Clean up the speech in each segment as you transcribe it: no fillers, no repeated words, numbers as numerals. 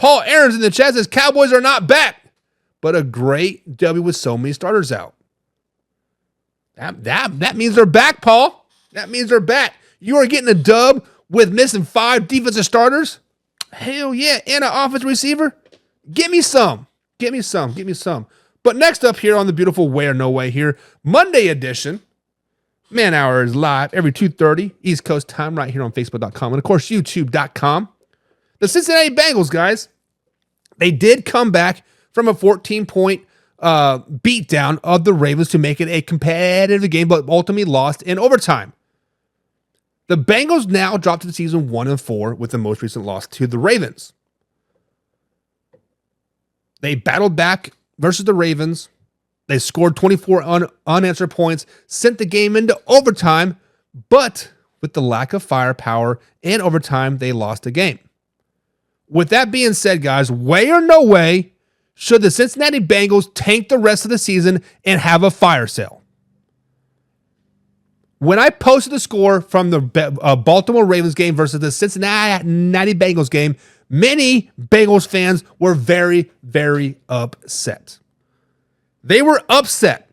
Paul Aarons in the chat says Cowboys are not back, but a great W with so many starters out. That means they're back, Paul. That means they're back. You are getting a dub with missing 5 defensive starters? Hell yeah. And an offensive receiver? Give me some. Give me some. Give me some. But next up here on the beautiful Way or No Way here, Monday edition. Man Hour is live every 2:30 East Coast time right here on Facebook.com and, of course, YouTube.com. The Cincinnati Bengals, guys, they did come back from a 14-point beatdown of the Ravens to make it a competitive game, but ultimately lost in overtime. The Bengals now dropped to the season 1-4 with the most recent loss to the Ravens. They battled back versus the Ravens. They scored 24 unanswered points, sent the game into overtime, but with the lack of firepower in overtime, they lost the game. With that being said, guys, way or no way should the Cincinnati Bengals tank the rest of the season and have a fire sale? When I posted the score from the Baltimore Ravens game versus the Cincinnati Bengals game, many Bengals fans were very, very upset. They were upset.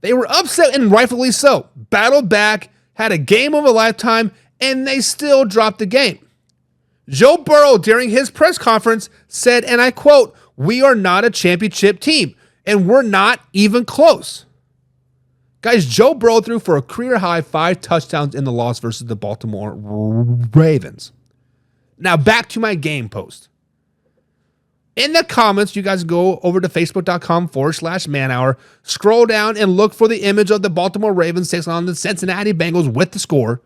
They were upset, and rightfully so. Battled back, had a game of a lifetime, and they still dropped the game. Joe Burrow, during his press conference, said, and I quote, "We are not a championship team, and we're not even close." Guys, Joe Burrow threw for a career-high 5 touchdowns in the loss versus the Baltimore Ravens. Now, back to my game post. In the comments, you guys go over to Facebook.com/manhour, scroll down and look for the image of the Baltimore Ravens taking on the Cincinnati Bengals with the score.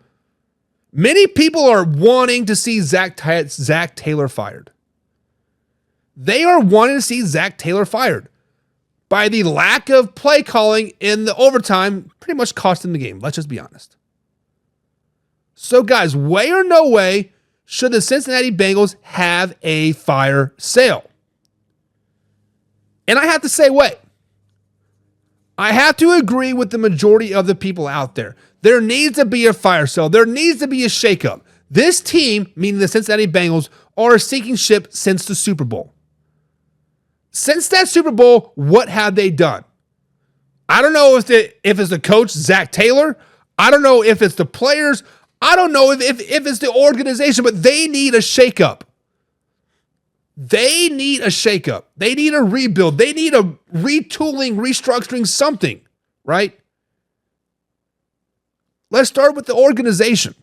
Many people are wanting to see Zach Taylor fired. They are wanting to see Zach Taylor fired. By the lack of play calling in the overtime, pretty much cost him the game. Let's just be honest. So, guys, way or no way should the Cincinnati Bengals have a fire sale? And I have to say, wait. I have to agree with the majority of the people out there. There needs to be a fire sale. There needs to be a shakeup. This team, meaning the Cincinnati Bengals, are a sinking ship since the Super Bowl. Since that Super Bowl, what have they done? I don't know if it's the coach, Zach Taylor. I don't know if it's the players. I don't know if it's the organization, but they need a shakeup. They need a shakeup. They need a rebuild. They need a retooling, restructuring, something, right? Let's start with the organization.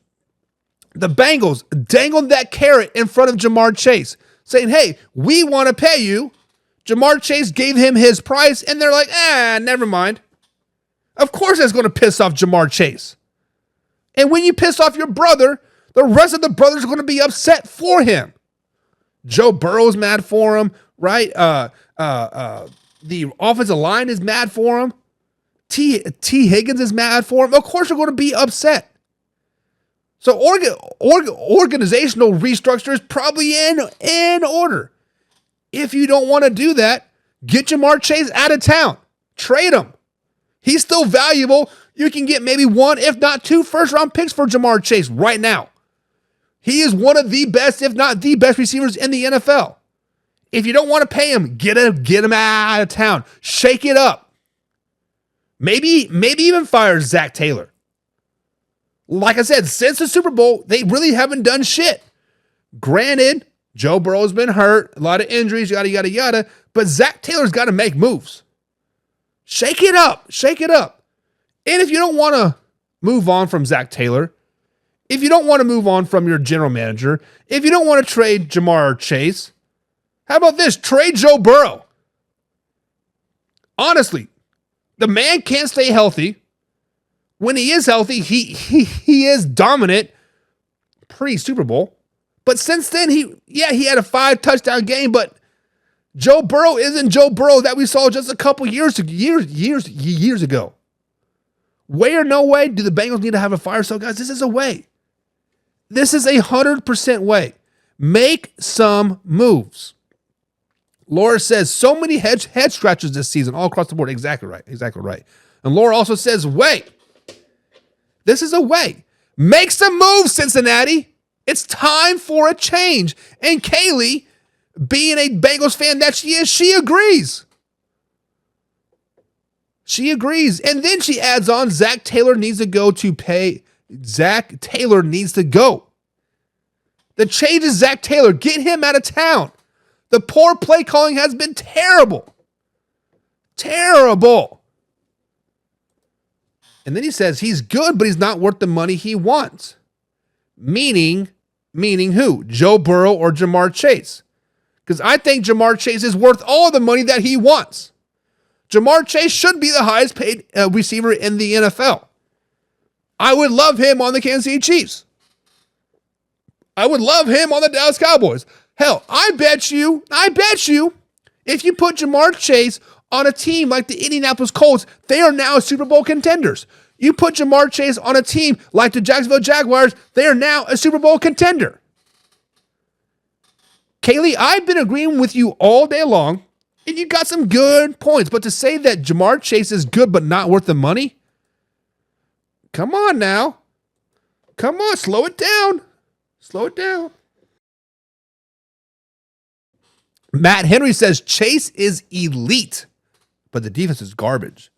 The Bengals dangled that carrot in front of Jamar Chase, saying, hey, we want to pay you. Jamar Chase gave him his price, and they're like, never mind. Of course that's going to piss off Jamar Chase. And when you piss off your brother, the rest of the brothers are going to be upset for him. Joe Burrow's mad for him, right? The offensive line is mad for him. T. Higgins is mad for him. Of course they're going to be upset. So organizational restructure is probably in order. If you don't want to do that, get Jamar Chase out of town. Trade him. He's still valuable. You can get maybe 1, if not 2 first-round picks for Jamar Chase right now. He is one of the best, if not the best receivers in the NFL. If you don't want to pay him, get him out of town. Shake it up. Maybe even fire Zach Taylor. Like I said, since the Super Bowl, they really haven't done shit. Granted, Joe Burrow's been hurt, a lot of injuries, yada, yada, yada, but Zach Taylor's got to make moves. Shake it up. Shake it up. And if you don't want to move on from Zach Taylor, if you don't want to move on from your general manager, if you don't want to trade Jamar Chase, how about this? Trade Joe Burrow. Honestly, the man can't stay healthy. When he is healthy, he is dominant pre-Super Bowl. But since then, he had a 5-touchdown game, but Joe Burrow isn't Joe Burrow that we saw just a couple years ago. Way or no way do the Bengals need to have a fire sale, guys? This is a way. This is 100% way. Make some moves. Laura says, so many head scratchers this season all across the board. Exactly right. Exactly right. And Laura also says, wait. This is a way. Make some moves, Cincinnati. It's time for a change. And Kaylee, being a Bengals fan that she is, she agrees. She agrees. And then she adds on, Zach Taylor needs to go to pay. Zach Taylor needs to go. The change is Zach Taylor. Get him out of town. The poor play calling has been terrible. Terrible. And then he says he's good, but he's not worth the money he wants. Meaning who? Joe Burrow or Jamar Chase? Because I think Jamar Chase is worth all the money that he wants. Jamar Chase should be the highest paid receiver in the NFL. I would love him on the Kansas City Chiefs. I would love him on the Dallas Cowboys. Hell, I bet you, if you put Jamar Chase on a team like the Indianapolis Colts, they are now Super Bowl contenders. You put Jamar Chase on a team like the Jacksonville Jaguars, they are now a Super Bowl contender. Kaylee, I've been agreeing with you all day long, and you got some good points. But to say that Jamar Chase is good but not worth the money? Come on now. Come on, slow it down. Slow it down. Matt Henry says Chase is elite, but the defense is garbage.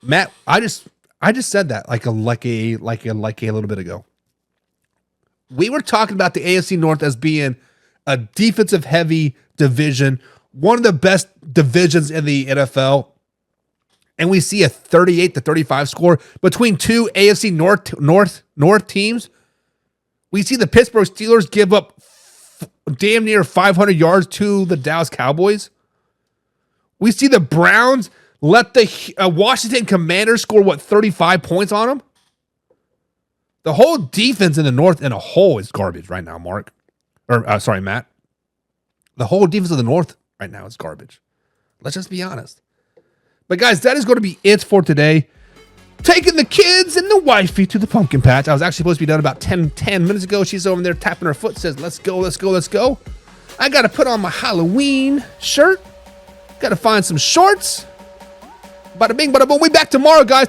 Matt, I just said that like a little bit ago. We were talking about the AFC North as being a defensive heavy division, one of the best divisions in the NFL. And we see a 38-35 score between two AFC North teams. We see the Pittsburgh Steelers give up damn near 500 yards to the Dallas Cowboys. We see the Browns let the Washington Commanders score, 35 points on them? The whole defense in the North in a whole is garbage right now, Mark. Sorry, Matt. The whole defense of the North right now is garbage. Let's just be honest. But guys, that is going to be it for today. Taking the kids and the wifey to the pumpkin patch. I was actually supposed to be done about 10 minutes ago. She's over there tapping her foot, says, let's go, let's go, let's go. I got to put on my Halloween shirt. Got to find some shorts. Bada bing, bada boom. We back tomorrow, guys.